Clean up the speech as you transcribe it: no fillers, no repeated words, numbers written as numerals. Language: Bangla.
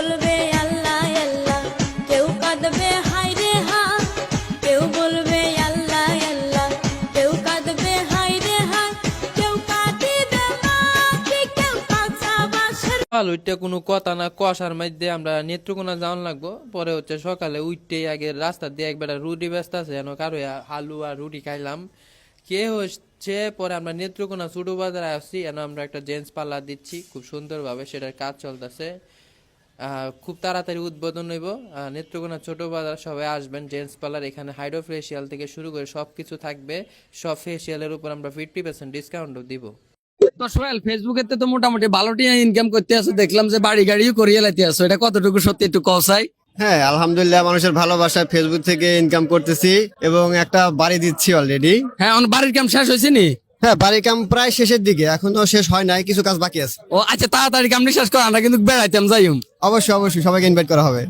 বলবে আল্লাহ আল্লাহ, কেউ কাঁদবে হায় রে হা, কেউ বলবে আল্লাহ আল্লাহ, কেউ কাঁদবে হায় রে হা, কেউ কাঁদিবে মাটি, কেউ কাঁচা বাঁশের। সকাল উঠতে কোনো কথা না কষার মধ্যে আমরা নেত্রকোনা যাওয়ান লাগবো। পরে হচ্ছে সকালে উঠতেই আগে রাস্তা দিয়ে একবার রুটি ব্যস্ত আছে যেন কারো আলু আর রুটি খাইলাম। কে হচ্ছে পরে আমরা নেত্রকোনা ছোট বাজারে আসছি, যেন আমরা একটা জেন্টস পার্লার দিচ্ছি খুব সুন্দরভাবে, সেটার কাজ চলতেছে। খুব তাড়াতাড়ি উদ্বোধন হইব। নেত্রকোনা ছোট বাজার, সবাই আসবেন। জেন্টস পার্লার, এখানে হাইড্রো ফেসিয়াল থেকে শুরু করে সব কিছু থাকবে। সব ফেসিয়ালের উপর আমরা 50% ডিসকাউন্টও দিব। তো সোহেল, ফেসবুকেতে তো মোটামুটি ভালোটি ইনকাম করতে আছো, দেখলাম যে বাড়ি গাড়িও করিয়ে লাইতে আছো, এটা কতটুকু সত্যি একটু কওসাই? হ্যাঁ, আলহামদুলিল্লাহ, মানুষের ভালোবাসায় ফেসবুক থেকে ইনকাম করতেছি এবং একটা বাড়ি দিচ্ছি অলরেডি। হ্যাঁ, বাড়ির কাম শেষ হয়েছে নি? হ্যাঁ, বাড়ির কাম প্রায় শেষের দিকে, এখনো শেষ হয় নাই, কিছু কাজ বাকি আছে। ও আচ্ছা, তাড়াতাড়ি কামটি শেষ করো, আমরা কিন্তু বেড়াইতাম যাইম। অবশ্যই অবশ্যই, সবাইকে ইনভাইট করা হবে।